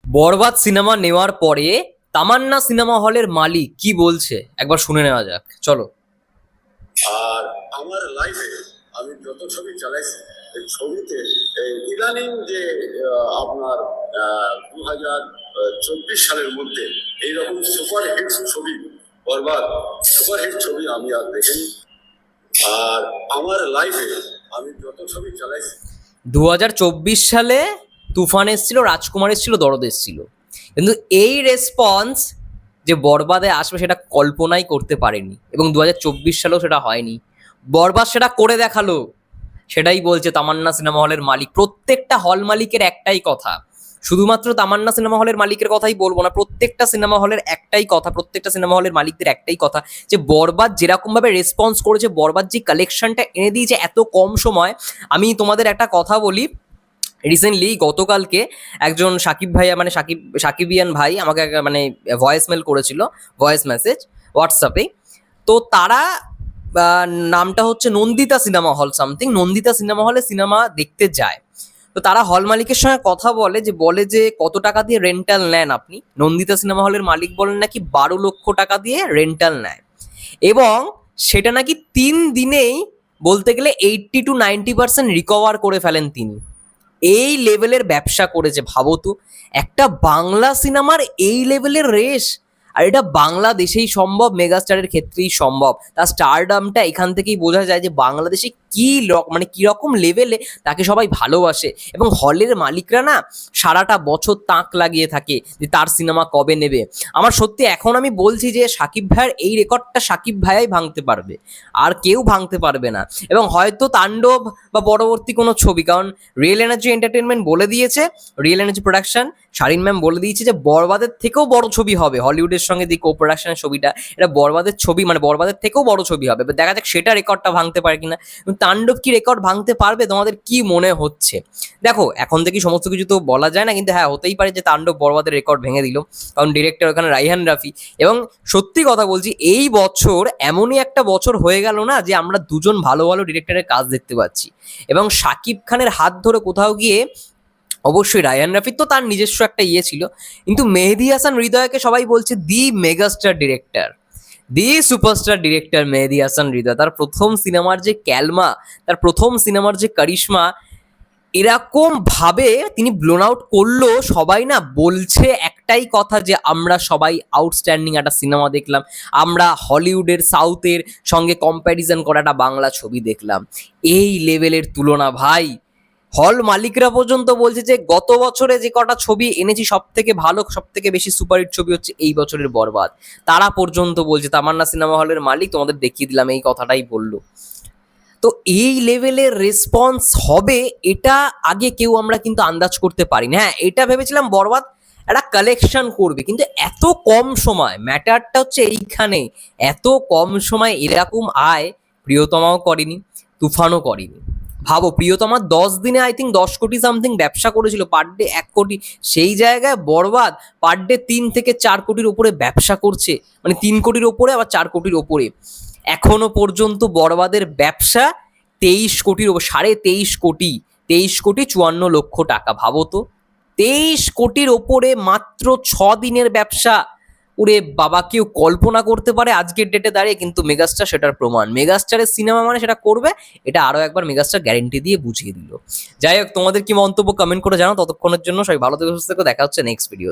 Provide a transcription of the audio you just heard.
বরবাদ cinema নেওয়ার পরে তামান্না cinema হলের মালিক কি বলছে একবার শুনে নেওয়া যাক, চলো। আর আমার লাইফে আমি যত ছবি চালাইছি এই ছবিতে ইদানিং যে আপনার 2024 সালের মধ্যে এইরকম সুপার হিট ছবি বরবাদ সুপার হিট ছবি আমি আর দেখিনি। আর আমার লাইফে আমি যত ছবি চালাইছি 2024 সালে তুফান এসেছিল, রাজকুমার এসেছিল, দরদ এসেছিল, কিন্তু এই রেসপন্স যে বরবাদে আসবে সেটা কল্পনাই করতে পারেনি, এবং 2024 সালেও সেটা হয়নি। বরবাদ সেটা করে দেখালো। সেটাই বলছে তামান্না সিনেমা হলের মালিক। প্রত্যেকটা হল মালিকের একটাই কথা, শুধুমাত্র তামান্না সিনেমা হলের মালিকের কথাই বলবো না, প্রত্যেকটা সিনেমা হলের একটাই কথা, প্রত্যেকটা সিনেমা হলের মালিকদের একটাই কথা যে বরবাদ যেরকম ভাবে রেসপন্স করেছে, বরবাদ যে কালেকশনটা এনে দিয়েছে এত কম সময়। আমি তোমাদের একটা কথা বলি, রিসেন্টলি গতকালকে একজন সাকিব ভাইয়া মানে সাকিবিয়ান ভাই আমাকে মানে ভয়েস মেল করেছিল, ভয়েস মেসেজ হোয়াটসঅ্যাপে। তো তারা নামটা হচ্ছে Nandita cinema hall something, Nandita cinema হলে সিনেমা দেখতে যায়। তো তারা হল মালিকের সঙ্গে কথা বলে যে কত টাকা দিয়ে রেন্টাল নেন আপনি। নন্দিতা সিনেমা হলের মালিক বলেন নাকি 12 লক্ষ টাকা দিয়ে রেন্টাল নেয়, এবং সেটা নাকি 3 দিনেই বলতে গেলে 80 to 90% রিকভার করে ফেলেন তিনি। এই লেভেলের ব্যবসা করেছে, ভাবো তো, একটা বাংলা সিনেমার এই লেভেলের রেশ। আর এটা বাংলাদেশেই সম্ভব, মেগাস্টারের ক্ষেত্রেই সম্ভব। তার স্টারডামটা এখান থেকেই বোঝা যায় যে বাংলাদেশে মানে কিরকম লেভেলে তাকে সবাই ভালোবাসে, এবং হলের মালিকরা না সারাটা বছর তাক লাগিয়ে থাকে যে তার সিনেমা কবে নেবে। আমার সত্যি এখন আমি বলছি যে সাকিব ভাইয়ের এই রেকর্ডটা সাকিব ভাইয়াই ভাঙতে পারবে, আর কেউ ভাঙতে পারবে না। এবং হয়তো তাণ্ডব বা পরবর্তী কোনো ছবি, কারণ রিয়েল এনার্জি এন্টারটেনমেন্ট বলে দিয়েছে, real energy production Sharin ma'am বলে দিয়েছে যে বরবাদের থেকেও বড় ছবি হবে। হলিউডের সঙ্গে যে কো প্রোডাকশনের ছবিটা, এটা বরবাদের ছবি, মানে বরবাদের থেকেও বড় ছবি হবে। এবার দেখা যাক সেটা রেকর্ডটা ভাঙতে পারে কিনা। তাণ্ডব কি রেকর্ড ভাঙতে পারবে, তোমাদের কি মনে হচ্ছে? দেখো, এখন থেকে সমস্ত কিছু তো বলা যায় না, কিন্তু হ্যাঁ, হতেই পারে যে তাণ্ডব বরবাদের রেকর্ড ভেঙে দিল, কারণ ডিরেক্টর ওখানে রাইহান রাফি। এবং সত্যি কথা বলছি, এই বছর এমনই একটা বছর হয়ে গেল না যে আমরা দুজন ভালো ভালো ডিরেক্টরের কাজ দেখতে পাচ্ছি। এবং শাকিব খানের হাত ধরে কোথাও গিয়ে, অবশ্যই রায়ান রাফির তো তার নিজস্ব একটা ইয়ে ছিল, কিন্তু মেহেদী হাসান হৃদয়কে সবাই বলছে দি মেগাস্টার ডিরেক্টর, দি সুপারস্টার ডিরেক্টর মেহেদী হাসান হৃদয়। তার প্রথম সিনেমার যে ক্যালমা, তার প্রথম সিনেমার যে কারিশমা, এরকম ভাবে তিনি ব্লোন আউট করলো। সবাই না বলছে একটাই কথা যে আমরা সবাই আউটস্ট্যান্ডিং একটা সিনেমা দেখলাম, আমরা হলিউডের সাউথের সঙ্গে কম্প্যারিজন করা একটা বাংলা ছবি দেখলাম। এই লেভেলের তুলনা ভাই, হল মালিকরা পর্যন্ত বলছে যে গত বছরে যে কটা ছবি এনেছি সব থেকে ভালো, সব থেকে বেশি সুপারহিট ছবি হচ্ছে এই বছরের বরবাদ। তারা পর্যন্ত বলছে, তামান্না সিনেমা হলের মালিক তোমাদের দেখিয়ে দিলাম, এই কথাটাই বললো। তো এই লেভেলের রেসপন্স হবে এটা আগে কেউ আমরা কিন্তু আন্দাজ করতে পারি না। হ্যাঁ, এটা ভেবেছিলাম বরবাদ একটা কালেকশন করবে, কিন্তু এত কম সময়, ম্যাটারটা হচ্ছে এইখানে, এত কম সময় এরকম আয় প্রিয়তমাও করেনি, তুফানও করেনি। ভাবো, প্রিয়তমা 10 দিনে আই থিঙ্ক 10 কোটি সামথিং ব্যবসা করেছিল, পার ডে 1 কোটি। সেই জায়গায় বরবাদ পার ডে 3 থেকে 4 কোটির ওপরে ব্যবসা করছে, মানে 3 কোটির ওপরে, আবার 4 কোটির ওপরে। এখনো পর্যন্ত বরবাদের ব্যবসা 23 কোটির ওপর, 23.5 কোটি, 23,54,00,000 টাকা। ভাবো তো, 23 কোটির ওপরে মাত্র 6 দিনের ব্যবসা। ওরে বাবা, কেউ কল্পনা করতে পারে আজকের ডেটে দাঁড়িয়ে? কিন্তু মেগাস্টার সেটার প্রমাণ। মেগাস্টারের সিনেমা মানে সেটা করবে, এটা আরো একবার মেগাস্টার গ্যারেন্টি দিয়ে বুঝিয়ে দিল। যাই হোক, তোমাদের কি মন্তব্য কমেন্ট করে জানাও। ততক্ষণের জন্য সবাই ভালো থেকে সুস্থ থেকো, দেখা হচ্ছে নেক্সট ভিডিও।